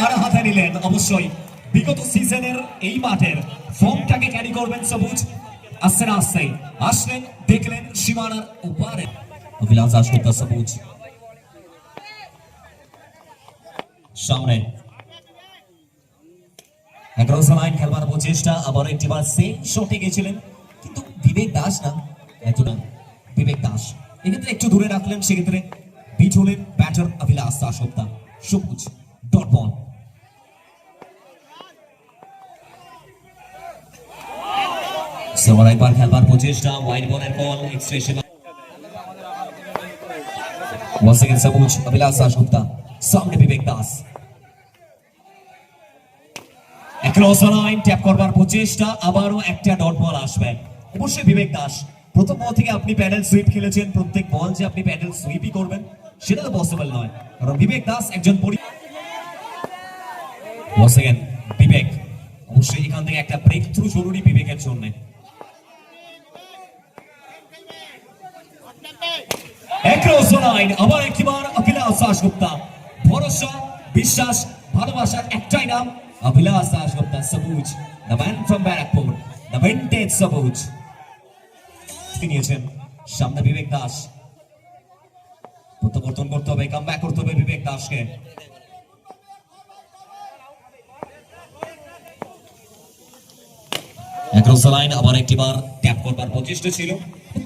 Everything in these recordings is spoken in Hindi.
আর হাতে নিলেন অবশ্যই বিগত সিজনের এই মাঠের ফর্মটাকে ক্যারি করবেন সবুজ। আস্তে আস্তে আসলেন, দেখলেন সীমানার ওপারে অভিলাষ দাশগুপ্তা সবুজ সামনে লাইন খেলবার প্রচেষ্টা, আবার একটিবার সেম শটে গেছিলেন কিন্তু বিবেক দাস না, এতটা বিবেক দাস এক্ষেত্রে একটু দূরে রাখলেন, সেক্ষেত্রে বিট হলেন ব্যাটার অভিলাষ দাশগুপ্তা সবুজ। ডট বল একবার খেলবার প্রচেষ্টা, ওয়াইড বলের কল এক্সট্রেশন সবুজ অভিলাষ দাশগুপ্তা সামনে বিবেক দাস ক্রস লাইন ট্যাপ করবার প্রচেষ্টা, আবারও একটা ডট বল আসবে অবশ্যই বিবেক দাস। প্রথম বল থেকে আপনি প্যাডেল সুইপ খেলেছেন, প্রত্যেক বল যে আপনি প্যাডেল সুইপই করবেন সেটা তো পসিবল নয়, কারণ বিবেক দাস একজন বিবেক অবশ্যই এখান থেকে একটা ব্রেক থ্রু জরুরি বিবেকের জন্য। আবার একবার অভিলাষ দাশগুপ্তা, ভরসা বিশ্বাস ভালোবাসার একটাই নাম অভিলাষ দাশগুপ্তা সবুজ, the man from Barakpur, the vintage সবুজ নিয়েছেন। সামনে বিবেক দাস, প্রত্যাবর্তন করতে হবে, কামব্যাক করতে হবে বিবেক দাসকে। অ্যাক্রস দ্য লাইন, আবার একটিবার ট্যাপ করবার প্রচেষ্টা ছিল,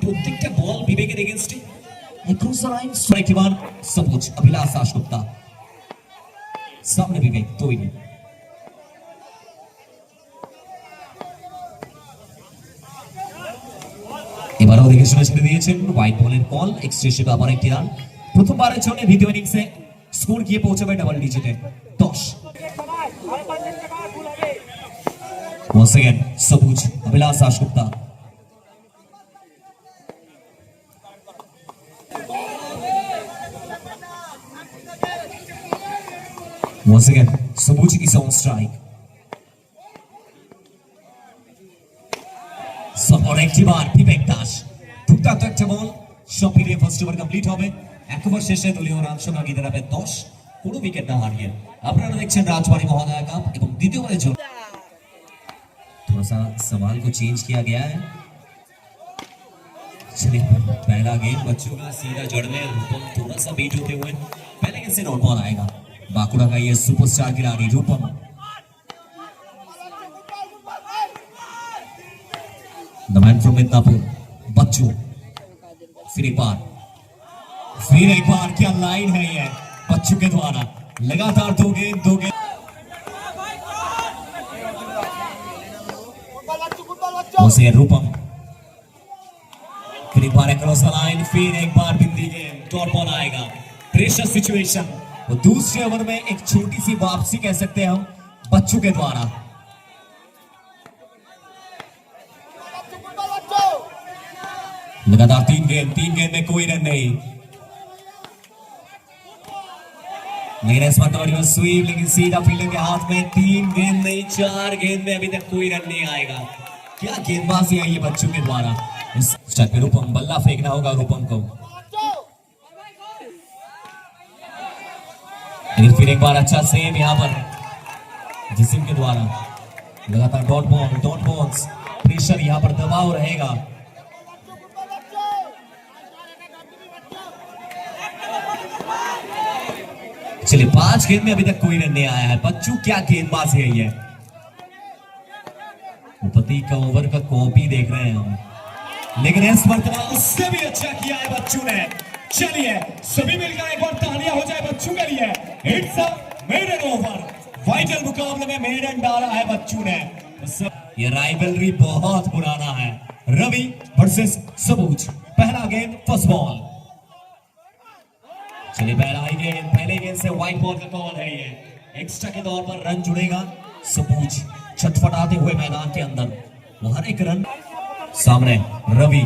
প্রত্যেকটা বল বিবেকের এগেইনস্টে। অ্যাক্রস দ্য লাইন একটিবার সবুজ অভিলাষ দাশগুপ্তা সামনে বিবেক তৈরি। এবারও দেখে শুনে ছেড়ে দিয়েছেন, হোয়াইট বলের কল এক্সট্রেশন, আবার একটি রান। প্রথমবারের জন্য দ্বিতীয় ইনিংসে স্কোর গিয়ে পৌঁছাবে ডাবল ডিজিটে 10। Once again, সবুজ অভিলাষ দাশগুপ্তা once again সবুজ is on strike। সবার একটিবার বিবেক দাস দুর্দান্ত একটা বল, সব মিলিয়ে ফার্স্ট ওভার কমপ্লিট হবে। এক ওভার শেষে দলীয় রান সংখ্যা গিয়ে দাঁড়াবে 10, কোনো উইকেট না হারিয়ে। আপনারা দেখছেন রাজবাড়ী মহোদয় কাপ এবং দ্বিতীয় ওভারের জন্য थोड़ा सा सवाल को चेंज किया गया है। चलिए पहला गेम बच्चों का सीधा जड़ में रूपम थोड़ा सा बीट होते हुए पहले गेंद से नॉट बॉल आएगा। बांकुड़ा का ये सुपरस्टार खिलाड़ी रूपम, द मैन फ्रॉम मिदनापुर बच्चू, फिर एक बार क्या लाइन है ये बच्चू के द्वारा, लगातार दो गेंद रूपम, फिर एक बार क्रॉस लाइन, फिर एक बार बिंदी गेंद, डॉट बॉल आएगा। प्रेशर सिचुएशन, वो दूसरे ओवर में एक छोटी सी वापसी कह सकते हैं हम बच्चू के द्वारा। लगातार तीन गेंद में कोई रन नहीं, लेकिन इस मरतबा स्वीप, लेकिन सीधा फील्डर के हाथ में 3 गेंद नहीं 4 गेंद में अभी तक कोई रन नहीं आएगा। क्या गेंदबाजी है ये बच्चों के द्वारा। इस स्टेप पे रूपम, बल्ला फेंकना होगा रूपम को, लेकिन फिर एक बार अच्छा सेव यहाँ पर जिसिम के द्वारा। लगातार डॉट बॉल्स, प्रेशर यहाँ पर दबाव रहेगा। चलिए 5 गेंद में अभी तक कोई रन नहीं आया है। बच्चू क्या गेंदबाजी है ये, पति का ओवर का कॉपी देख रहे हैं हम, लेकिन इस मरतबा उससे भी अच्छा किया है बच्चू ने। चलिए सभी मिलकर एक बार तालियां हो जाए बच्चू के लिए। It's a maiden over, vital मुकाबले में मेडन डाला है बच्चू ने। ये राइवलरी बहुत पुराना है, रवि वर्सेस सबूज। पहला गेंद फर्स्ट बॉल, चलिए पहले गेंद से व्हाइट बॉल का कॉल है, ये एक्स्ट्रा के तौर पर रन जुड़ेगा। सबूज छटपटाते हुए मैदान के अंदर, वो हर एक रन सामने रवि,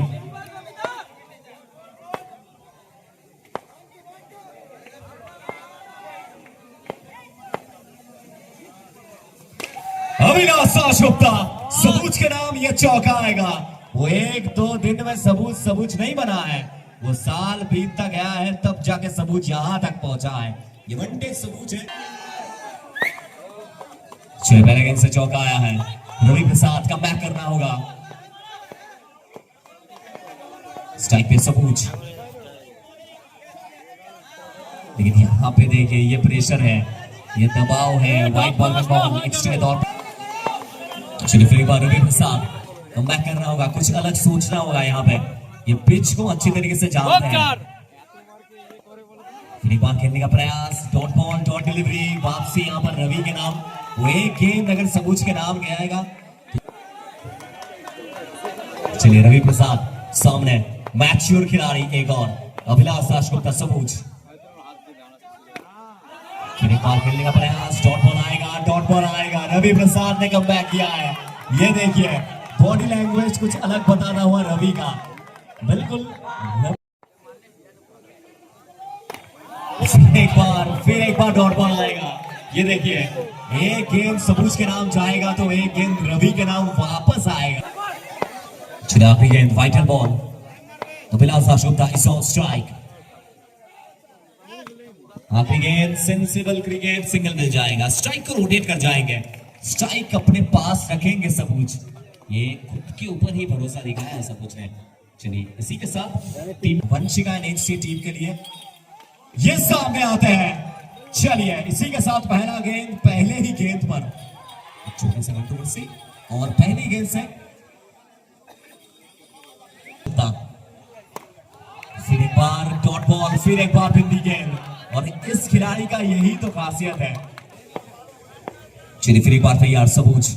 अभिलाष दाशगुप्ता, सबूज के नाम ये चौका आएगा। वो 1-2 दिन में सबूज नहीं बना है, वो साल बीतता गया है तब जाके सबूज यहां तक पहुंचा है। ये विंटेज सबूज है। चलिए पहले गेंद से चौका आया है, रवि प्रसाद का बैक करना होगा। स्ट्राइक पे सबूज, लेकिन यहाँ पे देखिए ये प्रेशर है, ये दबाव है, वाइट बॉल का बॉल एक्स्ट्रा के तौर पर। चलिए फिर एक बार रवि प्रसाद कम बैक करना होगा, कुछ अलग सोचना होगा यहाँ पे, ये पिच को अच्छी तरीके से जानते हैं। फिर एक बार खेलने का प्रयास, डॉट बॉल डॉट डिलीवरी, वापसी यहाँ पर रवि के नाम। वो एक गेंद अगर सबूज के नाम गया। चलिए रवि प्रसाद सामने, मैच्योर खिलाड़ी एक और, अभिलाष दासगुप्ता सबूज। फिर एक बार खेलने का प्रयास, डॉट बॉल आएगा, रवि प्रसाद ने कम बैक किया है। ये देखिए बॉडी लैंग्वेज कुछ अलग बताना हुआ रवि का, बिल्कुल। फिर एक बार डॉट बॉल आएगा। ये देखिए एक गेंद सबूज के नाम जाएगा तो एक गेंद रवि के नाम वापस आएगा। चलिए आखिरी गेंद vital ball, Abhilash Dasgupta is on strike. आखिरी गेंद सेंसिबल क्रिकेट, सिंगल मिल जाएगा। स्ट्राइक को रोटेट कर जाएंगे, स्ट्राइक अपने पास रखेंगे सबूज। ये खुद के ऊपर ही भरोसा दिखाया है सबूज ने। चलिए इसी के साथ टीम वंशिका एनएचसी टीम के लिए ये सामने आते हैं। चलिए इसी के साथ पहला गेंद पहले ही गेंद पर, छोटे से कंट्रोवर्सी, और पहली गेंद से फिर एक बार डॉट बॉल, फिर एक बार बिंदी गेंद, और इस खिलाड़ी का यही तो खासियत है। चलिए फिर एक बार तैयार सबूज,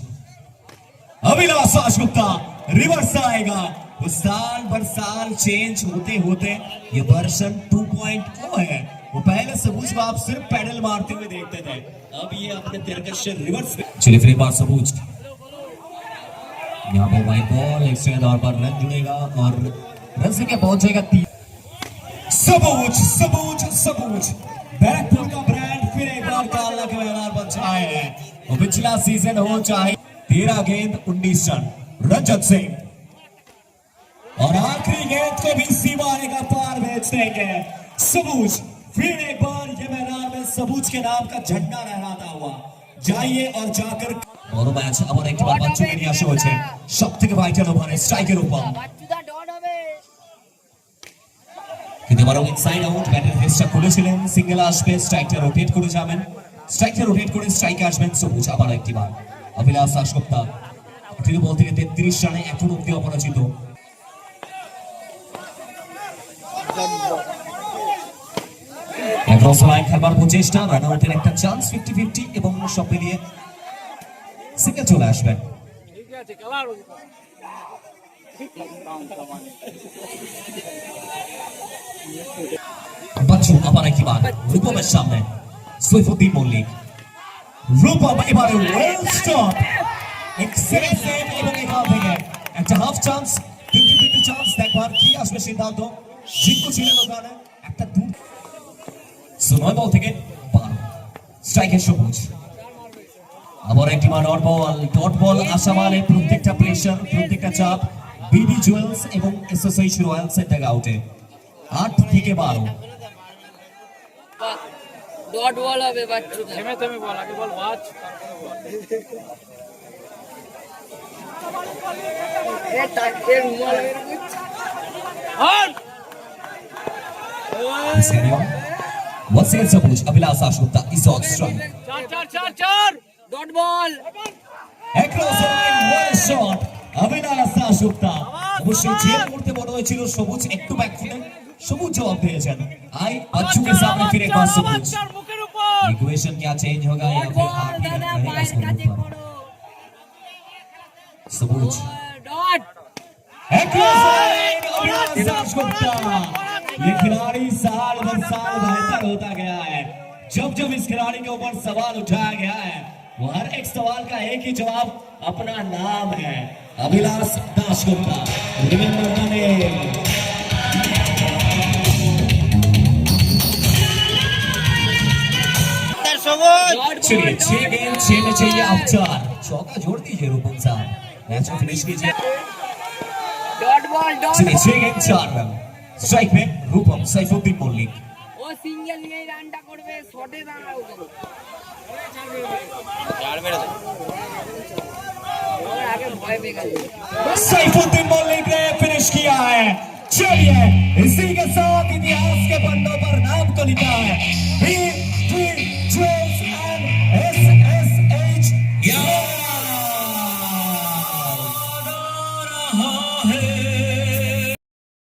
अभिलाष दासगुप्ता रिवर्स आएगा। वो साल भर साल चेंज होते होते ये वर्जन 2.0 है। वो पहले सबूज को आप सिर्फ पैडल मारते हुए देखते थे, अब ये अपने तिरकस से रिवर्स। चलिए फिर एक बार सबूज, यहाँ पे वाइट बॉल, एक्स्ट्रा दौर पर रन जुड़ेगा और रन से क्या पहुंचेगा 3। सबूज बैकपुल का ब्रांड फिर एक बार काला के मैदान पर छाए हैं। वो पिछला सीजन हो चाहे 13 गेंद 19 रन, रजत सिंह, और आखिरी गेंद को भी सीमा का पार भेज देंगे सबूज। फिर एक बार ये मैदान में सबूज के नाम का झंडा लहराता हुआ जाइए और जाकर और मैच আবার একবার বাচ্চুকে নিয়ে আসা হয়েছে সবথেকে ভাইটাল ওভারে স্ট্রাইকের উপর। কিন্তু বরং ইনসাইড আউট ব্যাটের ফেসটা খুলেছিলেন, সিঙ্গেল আসবে, স্ট্রাইকটা রোটেট করে যাবেন, স্ট্রাইকটা রোটেট করে স্ট্রাইকে আসবেন সবুজ। আবার একবার অভিলাষ দাসগুপ্তা তৃতীয় বল থেকে 33 রানে এখন অবধি অপরাজিত। ক্রস লাইন খেলবার প্রচেষ্টা, রান আউটের একটা চান্স 50-50 এবং সব মিলিয়ে সিঙ্গেল চলে আসবেন। বাচ্চু আবার একবার রূপমের সামনে, সৈফুদ্দিন মল্লিক, রূপম এবারে ওয়েল স্টপ, এক্সেলেন্ট সেভ এবং এখান থেকে একটা হাফ চান্স, 50-50 চান্স। দেখবার কি আসবে সিদ্ধান্ত, জিতু ছিলেন ওখানে একটা দূর। নয় বল থেকে 12 স্ট্রাইকের সবুজ। আবার একটি ডট বল আসা মানে প্রত্যেকটা প্রেশার, প্রত্যেকটা চাপ বিডি জুয়েলস এবং এসএসএইচ রয়্যালস এর ট্যাগ আউটে 8 থেকে 12। ডট বল হবে বাচ্চু, থেমে বল, আগে বল ওয়াচ, এ টাকে রুমাল হন Once again, Sabuj, Abhilash Dasgupta is on strike. Char, dot ball. Across the line, what a shot. Abhilash Dasgupta. অবশ্যই যে মুহূর্তে মনে হয়েছিল সবুজ একটু ব্যাকফুটে, সবুজ জবাব দিয়েছেন। आई बच्चू के सामने फिर एक बार सबूज। इक्वेशन क्या चेंज होगा यहाँ पे सबूज ये खिलाड़ी साल भर साल बेहतर होता गया है। जब जब इस खिलाड़ी के ऊपर सवाल उठाया गया है वो हर एक सवाल का एक ही जवाब अपना नाम है, Abhilash Dasgupta. Remember the name. चलिए 6 गेंद 6 में चाहिए अब 4 चौका जोड़ दीजिए रूपम साहब, मैच को फिनिश कीजिए। चलिए 6 गेंद 4 रन। स्ट्राइक में रूपम, सैफुद्दीन मल्लिक। ও সিঙ্গেল নিয়ে রানটা করবে, শটে দাঁড়াও। आगे भय भी कर सैफुद्दीन मलिक ने फिनिश किया है। चलिए इसी के साथ इतिहास के पन्नों पर नाम तो लिखा है।